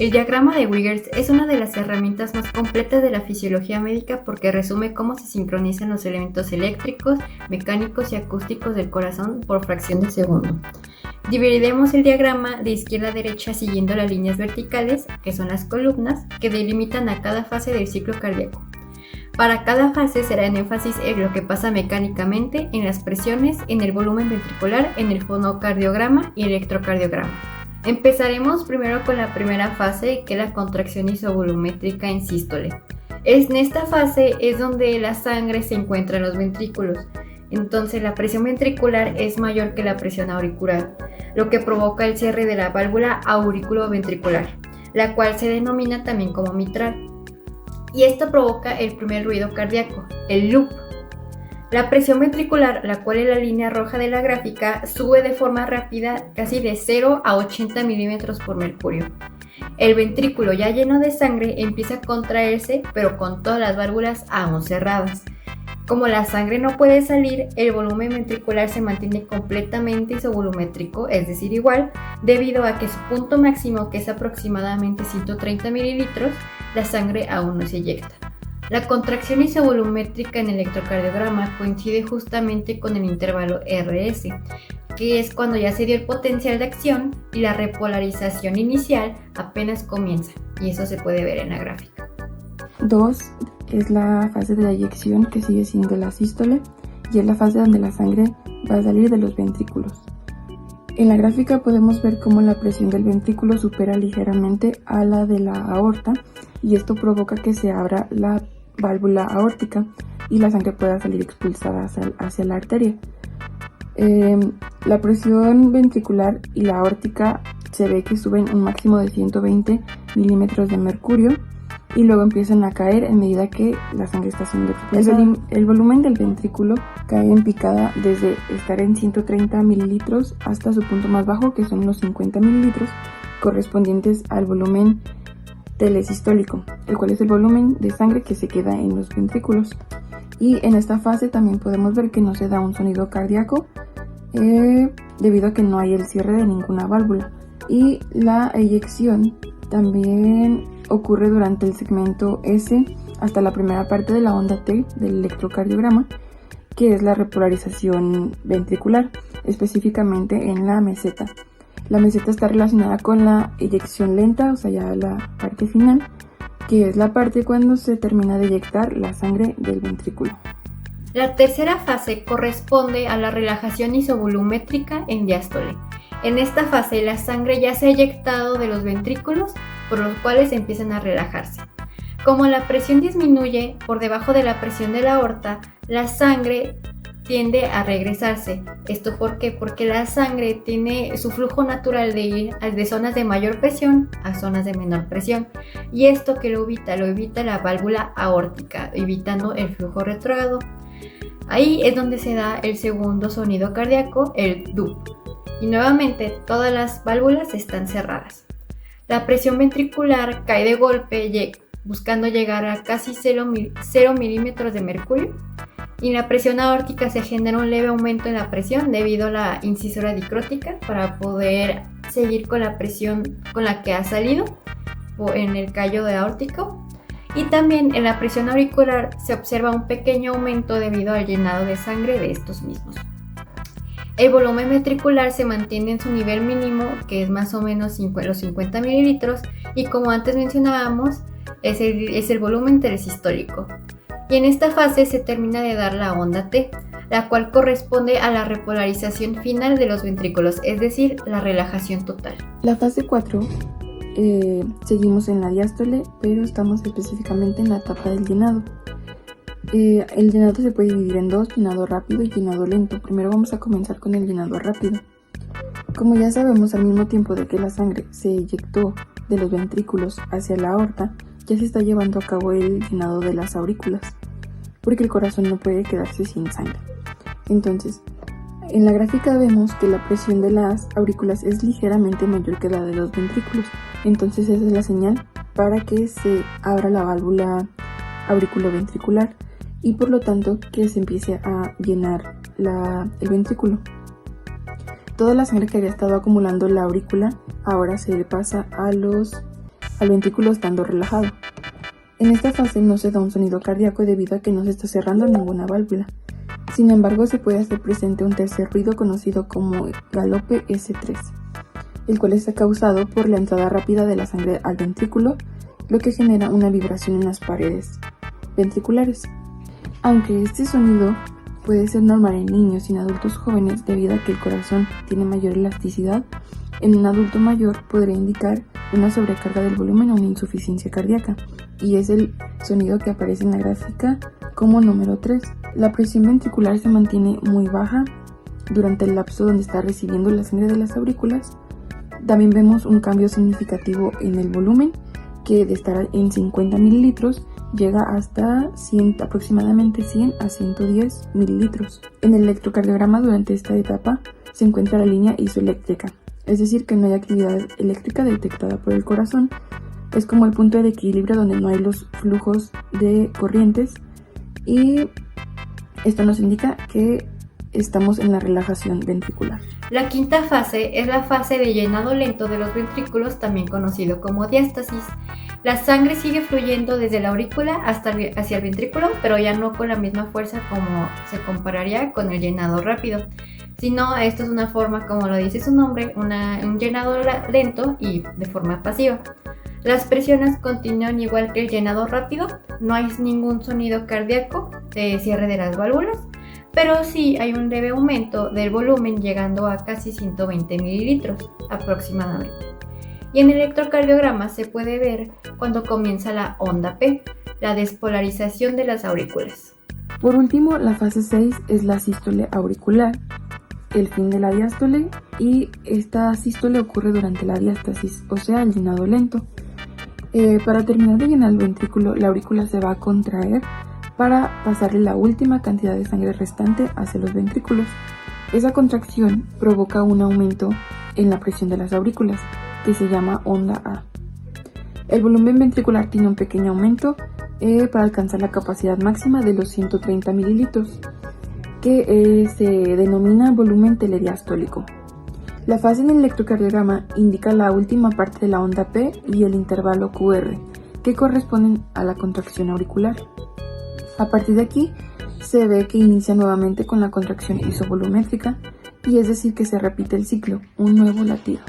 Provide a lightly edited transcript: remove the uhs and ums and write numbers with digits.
El diagrama de Wiggers es una de las herramientas más completas de la fisiología médica porque resume cómo se sincronizan los elementos eléctricos, mecánicos y acústicos del corazón por fracción de segundo. Dividiremos el diagrama de izquierda a derecha siguiendo las líneas verticales, que son las columnas, que delimitan a cada fase del ciclo cardíaco. Para cada fase será en énfasis en lo que pasa mecánicamente, en las presiones, en el volumen ventricular, en el fonocardiograma y electrocardiograma. Empezaremos primero con la primera fase, que es la contracción isovolumétrica en sístole. En esta fase es donde la sangre se encuentra en los ventrículos. Entonces la presión ventricular es mayor que la presión auricular, lo que provoca el cierre de la válvula auriculoventricular, la cual se denomina también como mitral. Y esto provoca el primer ruido cardíaco, el loop. La presión ventricular, la cual es la línea roja de la gráfica, sube de forma rápida casi de 0 a 80 milímetros por mercurio. El ventrículo ya lleno de sangre empieza a contraerse, pero con todas las válvulas aún cerradas. Como la sangre no puede salir, el volumen ventricular se mantiene completamente isovolumétrico, es decir, igual, debido a que su punto máximo, que es aproximadamente 130 mililitros, la sangre aún no se eyecta. La contracción isovolumétrica en electrocardiograma coincide justamente con el intervalo RS, que es cuando ya se dio el potencial de acción y la repolarización inicial apenas comienza, y eso se puede ver en la gráfica. 2 es la fase de la eyección, que sigue siendo la sístole, y es la fase donde la sangre va a salir de los ventrículos. En la gráfica podemos ver cómo la presión del ventrículo supera ligeramente a la de la aorta, y esto provoca que se abra la válvula aórtica y la sangre pueda salir expulsada hacia la arteria. La presión ventricular y la aórtica se ve que suben un máximo de 120 milímetros de mercurio y luego empiezan a caer en medida que la sangre está siendo expulsada. El volumen del ventrículo cae en picada desde estar en 130 mililitros hasta su punto más bajo, que son los 50 mililitros, correspondientes al volumen telesistólico, el cual es el volumen de sangre que se queda en los ventrículos. Y en esta fase también podemos ver que no se da un sonido cardíaco debido a que no hay el cierre de ninguna válvula. Y la eyección también ocurre durante el segmento S hasta la primera parte de la onda T del electrocardiograma, que es la repolarización ventricular, específicamente en la meseta. La meseta está relacionada con la eyección lenta, o sea, ya la parte final, que es la parte cuando se termina de eyectar la sangre del ventrículo. La tercera fase corresponde a la relajación isovolumétrica en diástole. En esta fase la sangre ya se ha eyectado de los ventrículos, por los cuales empiezan a relajarse. Como la presión disminuye por debajo de la presión de la aorta, la sangre tiende a regresarse. ¿Esto por qué? Porque la sangre tiene su flujo natural de ir de zonas de mayor presión a zonas de menor presión. ¿Y esto qué lo evita? Lo evita la válvula aórtica, evitando el flujo retrógrado. Ahí es donde se da el segundo sonido cardíaco, el DUP. Y nuevamente todas las válvulas están cerradas. La presión ventricular cae de golpe buscando llegar a casi 0 milímetros de mercurio. Y en la presión aórtica se genera un leve aumento en la presión debido a la incisura dicrótica para poder seguir con la presión con la que ha salido en el callo aórtico. Y también en la presión auricular se observa un pequeño aumento debido al llenado de sangre de estos mismos. El volumen ventricular se mantiene en su nivel mínimo, que es más o menos los 50 mililitros, y como antes mencionábamos, es el volumen telesistólico. Y en esta fase se termina de dar la onda T, la cual corresponde a la repolarización final de los ventrículos, es decir, la relajación total. La fase 4, seguimos en la diástole, pero estamos específicamente en la etapa del llenado. El llenado se puede dividir en dos, llenado rápido y llenado lento. Primero vamos a comenzar con el llenado rápido. Como ya sabemos, al mismo tiempo de que la sangre se eyectó de los ventrículos hacia la aorta, ya se está llevando a cabo el llenado de las aurículas, porque el corazón no puede quedarse sin sangre. Entonces, en la gráfica vemos que la presión de las aurículas es ligeramente mayor que la de los ventrículos. Entonces esa es la señal para que se abra la válvula auriculoventricular y por lo tanto que se empiece a llenar el ventrículo. Toda la sangre que había estado acumulando la aurícula ahora se le pasa a los al ventrículo estando relajado. En esta fase no se da un sonido cardíaco debido a que no se está cerrando ninguna válvula. Sin embargo, se puede hacer presente un tercer ruido conocido como galope S3, el cual está causado por la entrada rápida de la sangre al ventrículo, lo que genera una vibración en las paredes ventriculares. Aunque este sonido puede ser normal en niños y en adultos jóvenes debido a que el corazón tiene mayor elasticidad, en un adulto mayor podría indicar una sobrecarga del volumen o una insuficiencia cardíaca, y es el sonido que aparece en la gráfica como número 3. La presión ventricular se mantiene muy baja durante el lapso donde está recibiendo la sangre de las aurículas. También vemos un cambio significativo en el volumen, que de estar en 50 mililitros llega hasta aproximadamente 100 a 110 mililitros. En el electrocardiograma durante esta etapa se encuentra la línea isoeléctrica, es decir, que no hay actividad eléctrica detectada por el corazón. Es como el punto de equilibrio donde no hay los flujos de corrientes, y esto nos indica que estamos en la relajación ventricular. La quinta fase es la fase de llenado lento de los ventrículos, también conocido como diástasis. La sangre sigue fluyendo desde la aurícula hacia el ventrículo, pero ya no con la misma fuerza como se compararía con el llenado rápido, sino esto es una forma, como lo dice su nombre, un llenado lento y de forma pasiva. Las presiones continúan igual que el llenado rápido, no hay ningún sonido cardíaco de cierre de las válvulas, pero sí hay un leve aumento del volumen llegando a casi 120 mililitros aproximadamente. Y en el electrocardiograma se puede ver cuando comienza la onda P, la despolarización de las aurículas. Por último, la fase 6 es la sístole auricular, el fin de la diástole, y esta sístole ocurre durante la diástasis, o sea, el llenado lento. Para terminar de llenar el ventrículo, la aurícula se va a contraer para pasarle la última cantidad de sangre restante hacia los ventrículos. Esa contracción provoca un aumento en la presión de las aurículas, que se llama onda A. El volumen ventricular tiene un pequeño aumento para alcanzar la capacidad máxima de los 130 mililitros, que se denomina volumen telediastólico. La fase en el electrocardiograma indica la última parte de la onda P y el intervalo QR, que corresponden a la contracción auricular. A partir de aquí, se ve que inicia nuevamente con la contracción isovolumétrica, y es decir que se repite el ciclo, un nuevo latido.